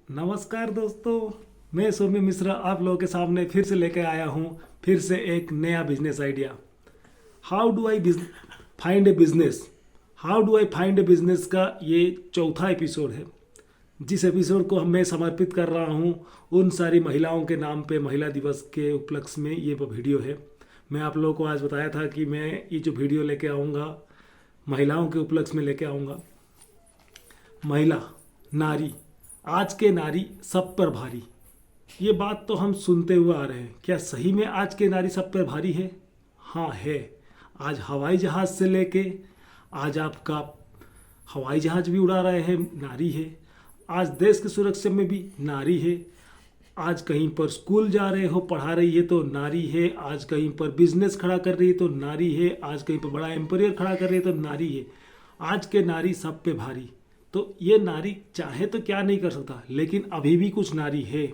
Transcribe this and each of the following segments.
नमस्कार दोस्तों, मैं सौम्य मिश्रा आप लोगों के सामने फिर से लेकर आया हूँ फिर से एक नया business idea. How do I find A business, how do I find A business का ये चौथा एपिसोड है। जिस एपिसोड को मैं समर्पित कर रहा हूँ उन सारी महिलाओं के नाम पे, महिला दिवस के उपलक्ष्य में ये वीडियो है। मैं आप लोगों को आज बताया था कि मैं ये जो वीडियो लेके आऊँगा महिलाओं के उपलक्ष्य में लेके आऊँगा। महिला, नारी, आज के नारी सब पर भारी। ये बात तो हम सुनते हुए आ रहे हैं। क्या सही में आज के नारी सब पर भारी है? हाँ है। आज हवाई जहाज से लेके आज आपका हवाई जहाज भी उड़ा रहे हैं नारी है। आज देश की सुरक्षा में भी नारी है। आज कहीं पर स्कूल जा रहे हो, पढ़ा रही है तो नारी है। आज कहीं पर बिजनेस खड़ा कर रही है तो नारी है। आज कहीं पर बड़ा एम्पायर खड़ा कर रही है तो नारी है। आज के नारी सब पे भारी। तो ये नारी चाहे तो क्या नहीं कर सकता, लेकिन अभी भी कुछ नारी है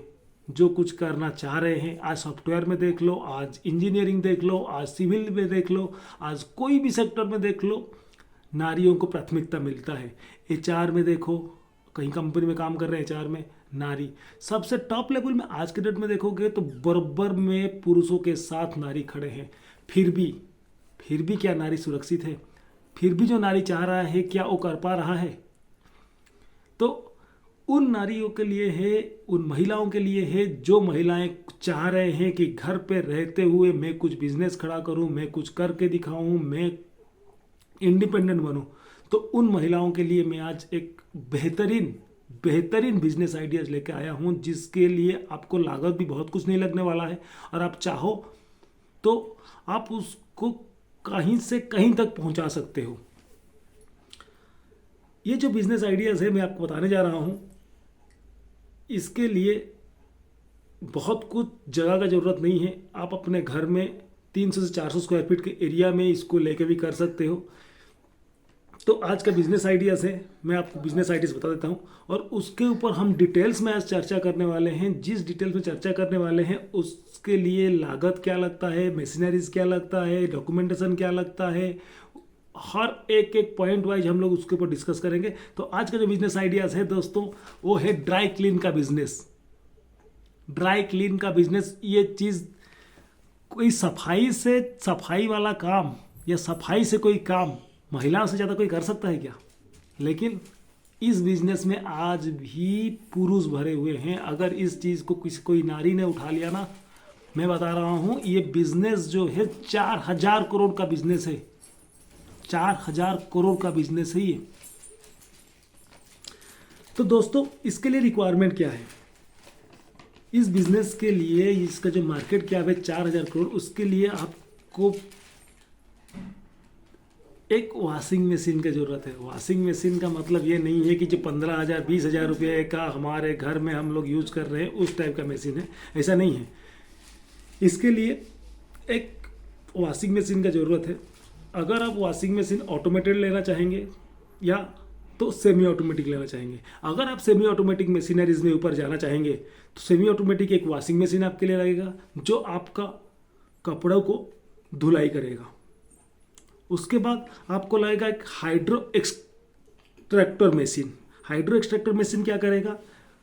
जो कुछ करना चाह रहे हैं। आज सॉफ्टवेयर में देख लो, आज इंजीनियरिंग देख लो, आज सिविल में देख लो, आज कोई भी सेक्टर में देख लो, नारियों को प्राथमिकता मिलता है। एचआर में देखो, कहीं कंपनी में काम कर रहे हैं एचआर में नारी सबसे टॉप लेवल में। आज के डेट में देखोगे तो बराबर में पुरुषों के साथ नारी खड़े हैं। फिर भी क्या नारी सुरक्षित है? फिर भी जो नारी चाह रहा है क्या वो कर पा रहा है? तो उन नारियों के लिए है, उन महिलाओं के लिए है जो महिलाएं चाह रहे हैं कि घर पे रहते हुए मैं कुछ बिजनेस खड़ा करूं, मैं कुछ करके दिखाऊं, मैं इंडिपेंडेंट बनूं। तो उन महिलाओं के लिए मैं आज एक बेहतरीन बिजनेस आइडियाज लेके आया हूं, जिसके लिए आपको लागत भी बहुत कुछ नहीं लगने वाला है। और आप चाहो तो आप उसको कहीं से कहीं तक पहुंचा सकते हो। ये जो बिजनेस आइडियाज़ है मैं आपको बताने जा रहा हूँ, इसके लिए बहुत कुछ जगह का ज़रूरत नहीं है। आप अपने घर में 300 से 400 स्क्वायर फीट के एरिया में इसको लेके भी कर सकते हो। तो आज का बिजनेस आइडियाज़ है, मैं आपको बिजनेस आइडियाज़ बता देता हूँ और उसके ऊपर हम डिटेल्स में आज चर्चा करने वाले हैं। जिस डिटेल्स में चर्चा करने वाले हैं उसके लिए लागत क्या लगता है, मशीनरीज क्या लगता है, डॉक्यूमेंटेशन क्या लगता है, हर एक पॉइंट वाइज हम लोग उसके ऊपर डिस्कस करेंगे। तो आज का जो बिजनेस आइडियाज है दोस्तों, वो है ड्राई क्लीन का बिजनेस। ड्राई क्लीन का बिजनेस, ये चीज़ कोई सफाई वाला काम या सफाई से कोई काम महिलाओं से ज़्यादा कोई कर सकता है क्या? लेकिन इस बिजनेस में आज भी पुरुष भरे हुए हैं। अगर इस चीज़ को कोई नारी ने उठा लिया ना, मैं बता रहा हूँ ये बिजनेस जो है 4000 करोड़ का बिजनेस है। 4000 करोड़ का बिजनेस है ये। तो दोस्तों इसके लिए रिक्वायरमेंट क्या है? इस बिजनेस के लिए इसका जो मार्केट क्या है 4000 करोड़, उसके लिए आपको एक वॉशिंग मशीन की ज़रूरत है। वॉशिंग मशीन का मतलब ये नहीं है कि जो 15,000 20,000 रुपये का हमारे घर में हम लोग यूज कर रहे हैं उस टाइप का मशीन है, ऐसा नहीं है। इसके लिए एक वॉशिंग मशीन का ज़रूरत है। अगर आप वॉशिंग मशीन ऑटोमेटेड लेना चाहेंगे या तो सेमी ऑटोमेटिक लेना चाहेंगे। अगर आप सेमी ऑटोमेटिक मशीनरीज में ऊपर जाना चाहेंगे तो सेमी ऑटोमेटिक एक वॉशिंग मशीन आपके लिए लगेगा जो आपका कपड़ों को धुलाई करेगा। उसके बाद आपको लगेगा एक hydro extractor machine. Hydro extractor machine क्या करेगा?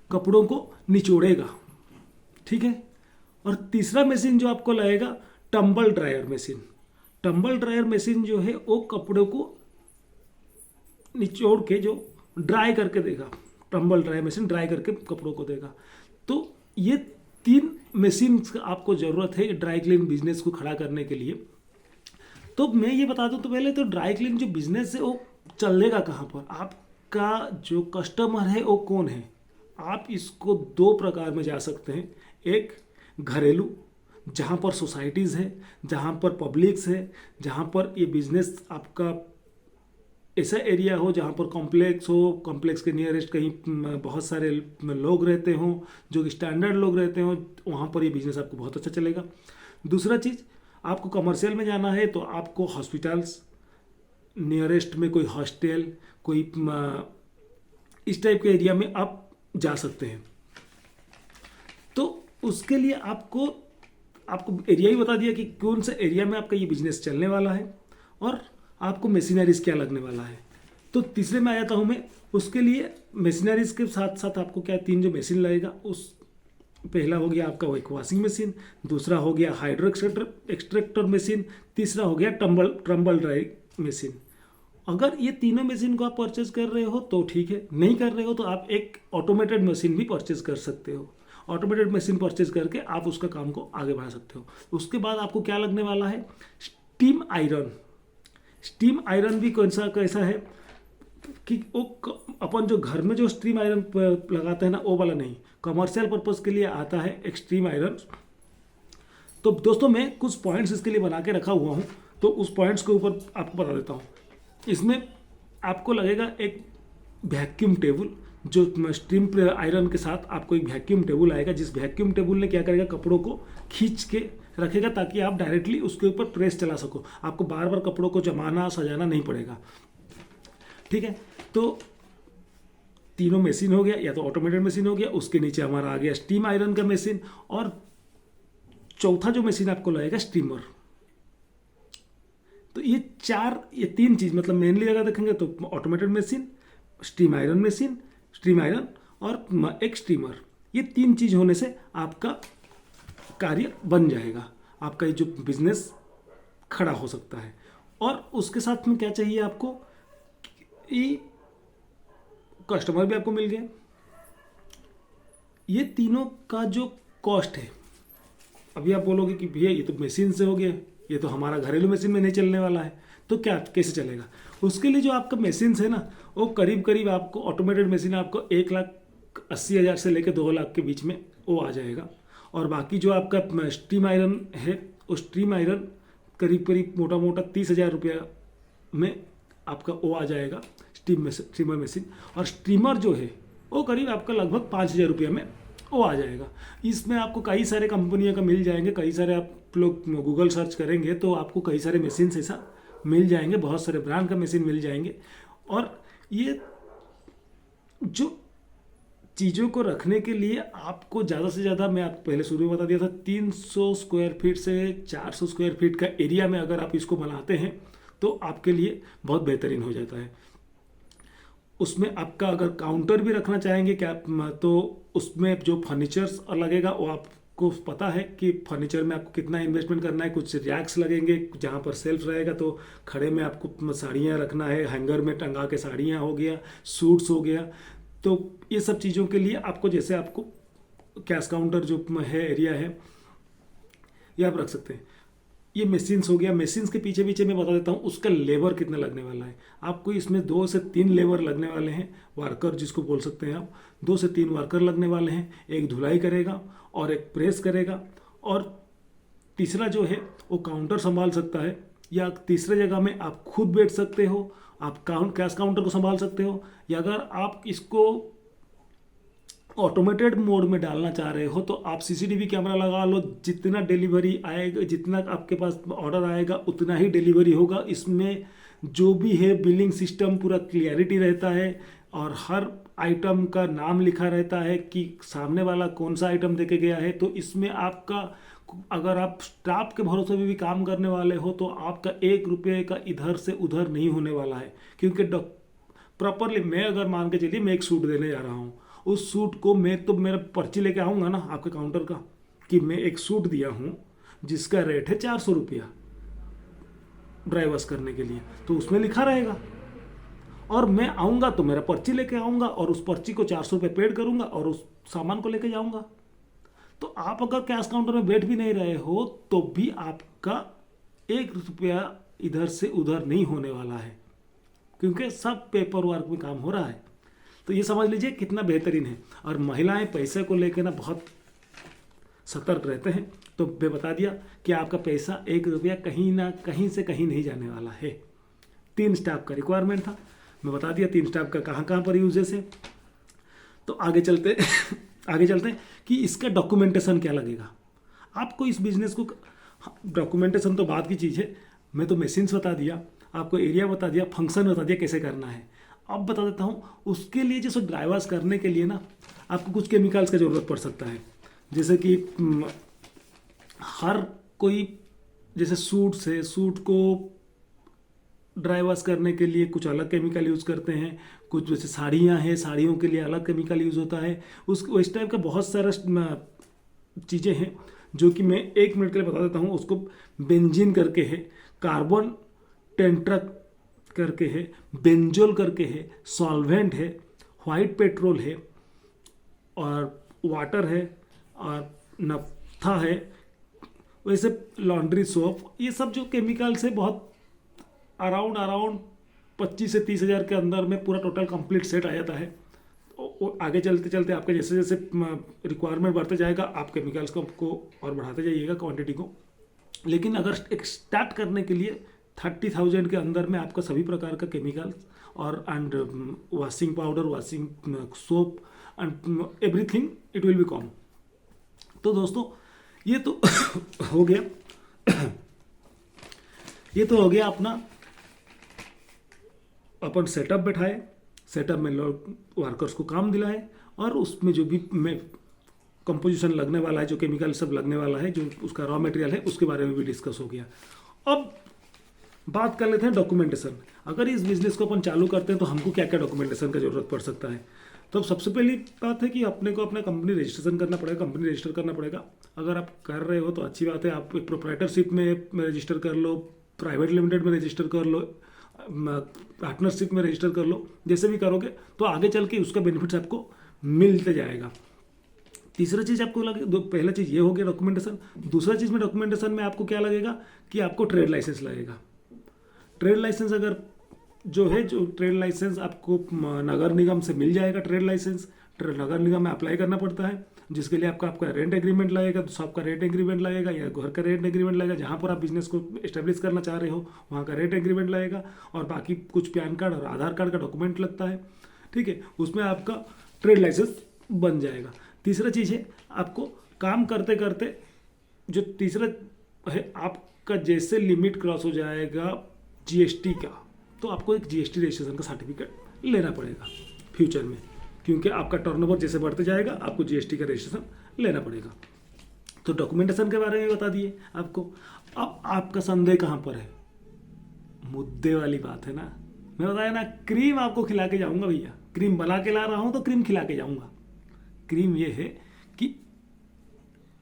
कपड़ों को निचोड़ेगा, ठीक है। और तीसरा मशीन जो आपको लगेगा tumble dryer machine. Tumble dryer machine जो है वो कपड़ों को निचोड़ के जो ड्राई करके देगा। टंबल ड्रायर मशीन ड्राई करके कपड़ों को देगा। तो ये 3 मशीन आपको ज़रूरत है ड्राई क्लीन बिजनेस को खड़ा करने के लिए। तो मैं ये बता दूं तो पहले तो ड्राई क्लीन जो बिजनेस है वो चलेगा कहाँ पर, आपका जो कस्टमर है वो कौन है। आप इसको 2 प्रकार में जा सकते हैं। एक घरेलू, जहाँ पर सोसाइटीज़ है, जहाँ पर पब्लिक्स है, जहाँ पर ये बिजनेस आपका ऐसा एरिया हो जहाँ पर कॉम्प्लेक्स हो, कॉम्प्लेक्स के नियरेस्ट कहीं बहुत सारे लोग रहते हों, जो कि स्टैंडर्ड लोग रहते हों, वहाँ पर ये बिजनेस आपको बहुत अच्छा चलेगा। दूसरा चीज़, आपको कमर्शियल में जाना है तो आपको हॉस्पिटल्स, नियरेस्ट में कोई हॉस्टल, कोई इस टाइप के एरिया में आप जा सकते हैं। तो उसके लिए आपको एरिया ही बता दिया कि कौन से एरिया में आपका ये बिजनेस चलने वाला है और आपको मशीनरीज क्या लगने वाला है। तो तीसरे में आ जाता हूँ मैं। उसके लिए मशीनरीज के साथ साथ आपको क्या 3 जो मशीन लगेगा, उस पहला हो गया आपका एक वॉशिंग मशीन, दूसरा हो गया हाइड्रो एक्सट्रैक्टर मशीन, तीसरा हो गया ट्रम्बल ड्राई मशीन। अगर ये तीनों मशीन को आप परचेज कर रहे हो तो ठीक है, नहीं कर रहे हो तो आप एक ऑटोमेटेड मशीन भी परचेज कर सकते हो। ऑटोमेटेड मशीन परचेज करके आप उसका काम को आगे बढ़ा सकते हो। उसके बाद आपको क्या लगने वाला है, स्टीम आयरन। स्टीम आयरन भी कौन सा कैसा है कि वो अपन जो घर में जो स्टीम आयरन लगाते हैं ना, वो वाला नहीं, कमर्शियल पर्पज़ के लिए आता है एक स्टीम आयरन। तो दोस्तों मैं कुछ पॉइंट्स इसके लिए बना के रखा हुआ हूँ, तो उस पॉइंट्स के ऊपर आपको बता देता हूँ। इसमें आपको लगेगा एक वैक्यूम टेबल, जो स्टीम आयरन के साथ आपको एक वैक्यूम टेबल आएगा, जिस वैक्यूम टेबल ने क्या करेगा, कपड़ों को खींच के रखेगा ताकि आप डायरेक्टली उसके ऊपर प्रेस चला सको, आपको बार बार कपड़ों को जमाना सजाना नहीं पड़ेगा। ठीक है, तो तीनों मशीन हो गया, या तो ऑटोमेटेड मशीन हो गया, उसके नीचे हमारा आ गया स्टीम आयरन का मशीन, और चौथा जो मशीन आपको लगेगा स्टीमर। तो ये तीन चीज मतलब मेनली अगर देखेंगे तो ऑटोमेटेड मशीन, स्टीम आयरन और एक स्टीमर, ये तीन चीज होने से आपका कार्य बन जाएगा, आपका ये जो बिजनेस खड़ा हो सकता है। और उसके साथ में क्या चाहिए आपको, ये कस्टमर भी आपको मिल गया। ये तीनों का जो कॉस्ट है, अभी आप बोलोगे कि भैया ये तो मशीन से हो गया, ये तो हमारा घरेलू मशीन में नहीं चलने वाला है, तो क्या कैसे चलेगा। उसके लिए जो आपका मशीन है ना, वो करीब करीब आपको ऑटोमेटेड मशीन आपको 1,80,000 से लेकर 2 लाख के बीच में वो आ जाएगा। और बाकी जो आपका स्टीम आयरन है, वो स्टीम आयरन करीब करीब मोटा मोटा 30,000 रुपया में आपका वो आ जाएगा स्टीमर मशीन। और स्टीमर जो है वो करीब आपका लगभग 5,000 रुपया में वो आ जाएगा। इसमें आपको कई सारे कंपनियों का मिल जाएंगे, कई सारे आप लोग गूगल सर्च करेंगे तो आपको कई सारे मशीन ऐसा मिल जाएंगे, बहुत सारे ब्रांड का मशीन मिल जाएंगे। और ये जो चीज़ों को रखने के लिए आपको ज़्यादा से ज़्यादा, मैं आपको पहले शुरू में बता दिया था, 300 स्क्वायर फीट से 400 स्क्वायर फीट का एरिया में अगर आप इसको बनाते हैं तो आपके लिए बहुत बेहतरीन हो जाता है। उसमें आपका अगर काउंटर भी रखना चाहेंगे क्या, तो उसमें जो फर्नीचर्स लगेगा वो आपको पता है कि फर्नीचर में आपको कितना इन्वेस्टमेंट करना है। कुछ रैक्स लगेंगे जहाँ पर सेल्फ रहेगा, तो खड़े में आपको साड़ियाँ रखना है, हैंगर में टंगा के साड़ियाँ हो गया, सूट्स हो गया। तो ये सब चीज़ों के लिए आपको, जैसे आपको कैश काउंटर जो है एरिया है, ये आप रख सकते हैं। ये मशीन्स हो गया, मशीन्स के पीछे पीछे मैं बता देता हूँ उसका लेबर कितना लगने वाला है। आपको इसमें 2 से 3 लेबर लगने वाले हैं, वर्कर जिसको बोल सकते हैं आप। 2 से 3 वर्कर लगने वाले हैं, एक धुलाई करेगा और एक प्रेस करेगा, और तीसरा जो है वो काउंटर संभाल सकता है, या तीसरे जगह में आप खुद बैठ सकते हो, आप कैश काउंटर को संभाल सकते हो, या अगर आप इसको ऑटोमेटेड मोड में डालना चाह रहे हो तो आप सीसीटीवी कैमरा लगा लो, जितना डिलीवरी आएगा, जितना आपके पास ऑर्डर आएगा उतना ही डिलीवरी होगा। इसमें जो भी है बिलिंग सिस्टम पूरा क्लियरिटी रहता है, और हर आइटम का नाम लिखा रहता है कि सामने वाला कौन सा आइटम देके गया है। तो इसमें आपका, अगर आप स्टाफ के भरोसे में भी काम करने वाले हो तो आपका 1 रुपये का इधर से उधर नहीं होने वाला है, क्योंकि प्रॉपरली मैं अगर मान के चलिए मैं एक सूट देने जा रहा हूँ, उस सूट को मैं तो मेरा पर्ची लेके आऊँगा ना आपके काउंटर का, कि मैं एक सूट दिया हूँ जिसका रेट है 400 रुपया ड्राई वॉश करने के लिए, तो उसमें लिखा रहेगा। और मैं आऊँगा तो मेरा पर्ची लेके आऊँगा और उस पर्ची को 400 रुपये पेड करूँगा और उस सामान को लेके जाऊँगा। तो आप अगर कैश काउंटर में बैठ भी नहीं रहे हो तो भी आपका 1 रुपया इधर से उधर नहीं होने वाला है, क्योंकि सब पेपर वर्क में काम हो रहा है। तो ये समझ लीजिए कितना बेहतरीन है। और महिलाएं पैसे को लेकर ना बहुत सतर्क रहते हैं, तो मैं बता दिया कि आपका पैसा 1 रुपया कहीं ना कहीं से कहीं नहीं जाने वाला है। 3 स्टाफ का रिक्वायरमेंट था, मैं बता दिया 3 स्टाफ का कहाँ कहाँ पर यूजेस है। तो आगे चलते हैं कि इसका डॉक्यूमेंटेशन क्या लगेगा आपको इस बिजनेस को। डॉक्यूमेंटेशन तो बाद की चीज़ है, मैं तो मशीन्स बता दिया, आपको एरिया बता दिया, फंक्शन बता दिया कैसे करना है। अब बता देता हूँ उसके लिए, जैसे ड्राई वॉश करने के लिए ना आपको कुछ केमिकल्स का ज़रूरत पड़ सकता है। जैसे कि हर कोई, जैसे सूट को ड्राई वॉश करने के लिए कुछ अलग केमिकल यूज़ करते हैं, कुछ जैसे साड़ियाँ हैं, साड़ियों के लिए अलग केमिकल यूज़ होता है, उस टाइप का बहुत सारा चीज़ें हैं जो कि मैं 1 मिनट के लिए बता देता हूँ। उसको बेंजीन करके है, कार्बन टेंट्रक करके है, बेंजोल करके है, सॉल्वेंट है, वाइट पेट्रोल है, और वाटर है, और नफ्था है, वैसे लॉन्ड्री सोप, ये सब जो केमिकल्स है बहुत अराउंड 25 से 30 हज़ार के अंदर में पूरा टोटल कंप्लीट सेट आ जाता है। आगे चलते चलते आपका जैसे जैसे रिक्वायरमेंट बढ़ते जाएगा आप केमिकल्स को और बढ़ाते जाइएगा क्वांटिटी को। लेकिन अगर एक स्टार्ट करने के लिए 30,000 के अंदर में आपका सभी प्रकार का केमिकल्स और and washing powder, washing soap and everything it will be कम। तो दोस्तों ये तो हो गया ये तो हो गया अपना अपन सेटअप बैठाए, सेटअप में लोग वर्कर्स को काम दिलाए, और उसमें जो भी में कंपोजिशन लगने वाला है, जो केमिकल सब लगने वाला है, जो उसका रॉ मटेरियल है, उसके बारे में भी डिस्कस हो गया। अब बात कर लेते हैं डॉक्यूमेंटेशन। अगर इस बिजनेस को अपन चालू करते हैं तो हमको क्या क्या डॉक्यूमेंटेशन का जरूरत पड़ सकता है। तो सबसे पहली बात है कि अपने को अपना कंपनी रजिस्ट्रेशन करना पड़ेगा, कंपनी रजिस्टर करना पड़ेगा। अगर आप कर रहे हो तो अच्छी बात है, आप एक प्रोप्राइटरशिप में रजिस्टर कर लो, प्राइवेट लिमिटेड में रजिस्टर कर लो, पार्टनरशिप में रजिस्टर कर लो, जैसे भी करोगे तो आगे चल के उसका बेनिफिट्स आपको मिलते जाएगा। तीसरा चीज़ आपको लगे, पहला चीज़ ये हो गया डॉक्यूमेंटेशन। दूसरा चीज़ में डॉक्यूमेंटेशन में आपको क्या लगेगा कि आपको ट्रेड लाइसेंस लगेगा। ट्रेड लाइसेंस अगर जो ट्रेड लाइसेंस आपको नगर निगम से मिल जाएगा। ट्रेड लाइसेंस नगर निगम में अप्लाई करना पड़ता है, जिसके लिए आपका रेंट एग्रीमेंट लगेगा, तो शॉप का रेंट एग्रीमेंट लगेगा या घर का रेंट एग्रीमेंट लगेगा। जहाँ पर आप बिजनेस को एस्टेब्लिश करना चाह रहे हो वहाँ का रेंट एग्रीमेंट लगेगा, और बाकी कुछ पैन कार्ड और आधार कार्ड का डॉक्यूमेंट लगता है। ठीक है, उसमें आपका ट्रेड लाइसेंस बन जाएगा। तीसरा चीज़ है, आपको काम करते करते जो तीसरा है, आपका जैसे लिमिट क्रॉस हो जाएगा जीएसटी का, तो आपको एक जीएसटी रजिस्ट्रेशन का सर्टिफिकेट लेना पड़ेगा फ्यूचर में, क्योंकि आपका टर्नओवर जैसे बढ़ते जाएगा आपको जीएसटी का रजिस्ट्रेशन लेना पड़ेगा। तो डॉक्यूमेंटेशन के बारे में बता दिए आपको। अब आपका संदेह कहाँ पर है? मुद्दे वाली बात है ना। मैं बताया ना, क्रीम आपको खिला के जाऊंगा भैया, क्रीम बना के ला रहा हूं तो क्रीम खिला के जाऊंगा। क्रीम ये है कि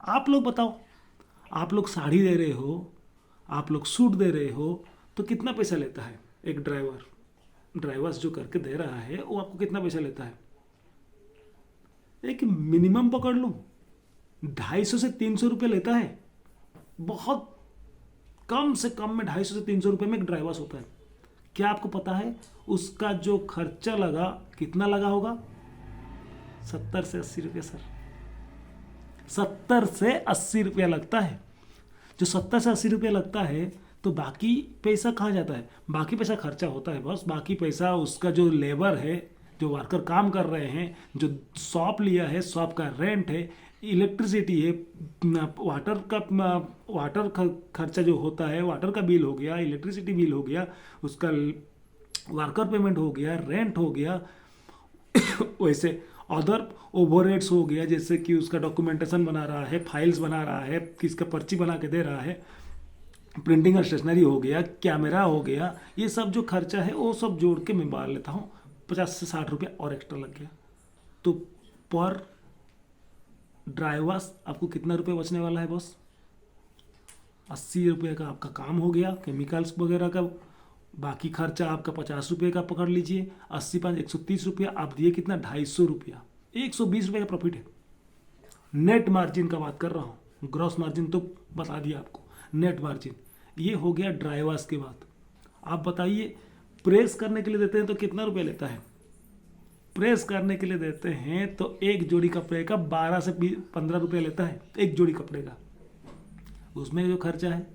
आप लोग बताओ, आप लोग साड़ी दे रहे हो, आप लोग सूट दे रहे हो, तो कितना पैसा लेता है एक ड्राइवर्स जो करके दे रहा है वो आपको कितना पैसा लेता है? एक मिनिमम पकड़ लूं 250 से 300 रुपये लेता है। बहुत कम से कम में 250 से 300 रुपये में एक ड्राइवर्स होता है। क्या आपको पता है उसका जो खर्चा लगा कितना लगा होगा? 70 से 80 रुपये सर, 70 से 80 रुपया लगता है। जो 70 से 80 रुपये लगता है तो बाकी पैसा कहाँ जाता है? बाकी पैसा खर्चा होता है बस। बाकी पैसा उसका जो लेबर है, जो वर्कर काम कर रहे हैं, जो शॉप लिया है, शॉप का रेंट है, इलेक्ट्रिसिटी है, वाटर का खर्चा जो होता है, वाटर का बिल हो गया, इलेक्ट्रिसिटी बिल हो गया, उसका वर्कर पेमेंट हो गया, रेंट हो गया, वैसे अदर ओवरहेड्स हो गया, जैसे कि उसका डॉक्यूमेंटेशन बना रहा है, फाइल्स बना रहा है, किसका पर्ची बना के दे रहा है, प्रिंटिंग और स्टेशनरी हो गया, कैमरा हो गया, ये सब जो खर्चा है वो सब जोड़ के मैं मार लेता हूँ 50 से 60 रुपया और एक्स्ट्रा लग गया। तो पर ड्राइवर्स आपको कितना रुपये बचने वाला है बॉस? 80 रुपये का आपका काम हो गया, केमिकल्स वगैरह का। बाकी खर्चा आपका 50 रुपये का पकड़ लीजिए, 80 5 130 रुपया, आप दिए कितना? 250 रुपया, 120 रुपये का प्रॉफिट है। नेट मार्जिन का बात कर रहा हूँ, ग्रॉस मार्जिन तो बता दिया आपको, नेट मार्जिन ये हो गया ड्राइवर्स के बात। आप बताइए, प्रेस करने के लिए देते हैं तो कितना रुपया लेता है? प्रेस करने के लिए देते हैं तो एक जोड़ी कपड़े का 12 से 15 रुपये लेता है, एक जोड़ी कपड़े का। उसमें जो खर्चा है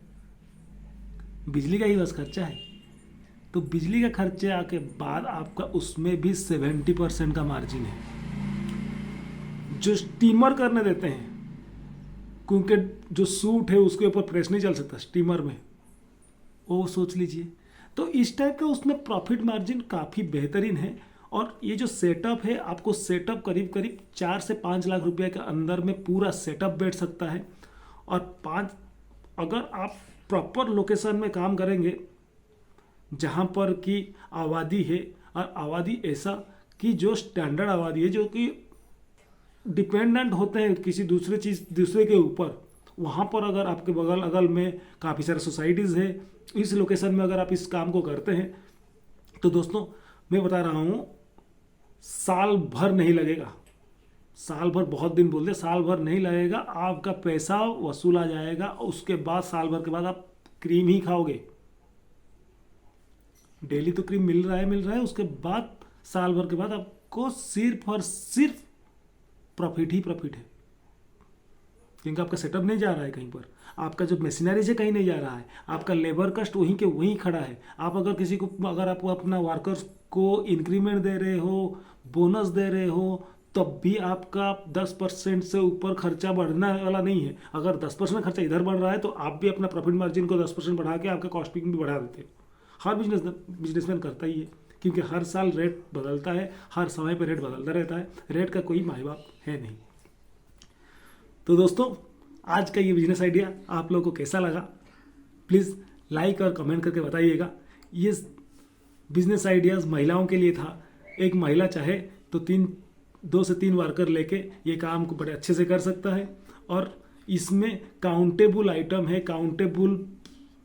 बिजली का ही बस खर्चा है। तो बिजली का खर्चा के बाद आपका उसमें भी 70% का मार्जिन है। जो स्टीमर करने देते हैं, क्योंकि जो सूट है उसके ऊपर प्रेस नहीं चल सकता स्टीमर में, वो सोच लीजिए। तो इस टाइप का उसमें प्रॉफिट मार्जिन काफ़ी बेहतरीन है। और ये जो सेटअप है, आपको सेटअप करीब करीब 4 से 5 लाख रुपए के अंदर में पूरा सेटअप बैठ सकता है। और 5 अगर आप प्रॉपर लोकेशन में काम करेंगे, जहाँ पर कि आबादी है, और आबादी ऐसा कि जो स्टैंडर्ड आबादी है, जो कि डिपेंडेंट होते हैं किसी दूसरे के ऊपर, वहाँ पर अगर आपके बगल अगल में काफ़ी सारे सोसाइटीज़ है, इस लोकेशन में अगर आप इस काम को करते हैं तो दोस्तों मैं बता रहा हूँ साल भर नहीं लगेगा, साल भर बहुत दिन बोलते, साल भर नहीं लगेगा, आपका पैसा वसूल आ जाएगा। उसके बाद साल भर के बाद आप क्रीम ही खाओगे। डेली तो क्रीम मिल रहा है, उसके बाद साल भर के बाद आपको सिर्फ और सिर्फ प्रॉफिट ही प्रॉफिट है, क्योंकि आपका सेटअप नहीं जा रहा है कहीं पर, आपका जो मशीनरी से कहीं नहीं जा रहा है, आपका लेबर कस्ट वहीं के वहीं खड़ा है। आप अगर किसी को, अगर आप अपना वर्कर्स को इंक्रीमेंट दे रहे हो, बोनस दे रहे हो, तब भी आपका 10% से ऊपर खर्चा बढ़ने वाला नहीं है। अगर 10% खर्चा इधर बढ़ रहा है तो आप भी अपना प्रॉफिट मार्जिन को 10% बढ़ा के आपका कॉस्टिंग भी बढ़ा देते हो। हर बिजनेसमैन करता ही है, क्योंकि हर साल रेट बदलता है, हर समय पर रेट बदलता रहता है, रेट का कोई माई बाप है नहीं। तो दोस्तों आज का ये बिजनेस आइडिया आप लोगों को कैसा लगा, प्लीज़ लाइक और कमेंट करके बताइएगा। ये बिजनेस आइडियाज़ महिलाओं के लिए था। एक महिला चाहे तो 2 से 3 वर्कर लेके ये काम को बड़े अच्छे से कर सकता है, और इसमें काउंटेबल आइटम है, काउंटेबल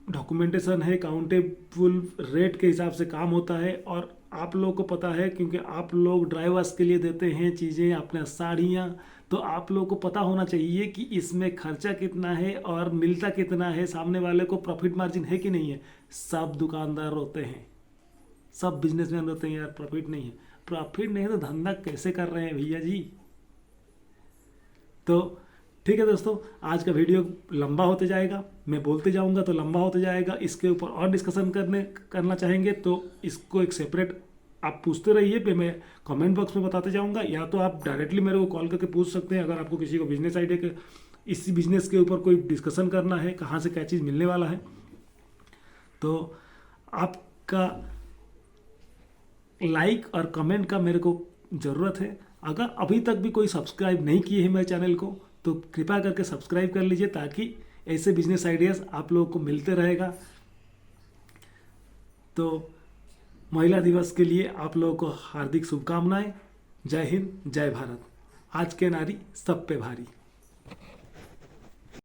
डॉक्यूमेंटेशन है, काउंटेबल रेट के हिसाब से काम होता है। और आप लोगों को पता है, क्योंकि आप लोग ड्राइवर्स के लिए देते हैं चीज़ें, अपने साड़ियाँ, तो आप लोगों को पता होना चाहिए कि इसमें खर्चा कितना है और मिलता कितना है, सामने वाले को प्रॉफिट मार्जिन है कि नहीं है। सब दुकानदार होते हैं, सब बिजनेसमैन होते हैं यार, प्रॉफिट नहीं है, प्रॉफिट नहीं है तो धंधा कैसे कर रहे हैं भैया जी। तो ठीक है दोस्तों, आज का वीडियो लंबा होते जाएगा, मैं बोलते जाऊंगा तो लंबा होते जाएगा। इसके ऊपर और डिस्कशन करना चाहेंगे तो इसको एक सेपरेट आप पूछते रहिए, पे मैं कमेंट बॉक्स में बताते जाऊंगा, या तो आप डायरेक्टली मेरे को कॉल करके पूछ सकते हैं। अगर आपको किसी को बिजनेस आइडिया के, इसी बिजनेस के ऊपर कोई डिस्कशन करना है, कहाँ से क्या चीज़ मिलने वाला है, तो आपका लाइक और कमेंट का मेरे को ज़रूरत है। अगर अभी तक भी कोई सब्सक्राइब नहीं किए हैं मेरे चैनल को तो कृपया करके सब्सक्राइब कर लीजिए, ताकि ऐसे बिजनेस आइडियाज़ आप लोगों को मिलते रहेगा। तो महिला दिवस के लिए आप लोगों को हार्दिक शुभकामनाएं। जय हिंद, जय भारत। आज के नारी सब पे भारी।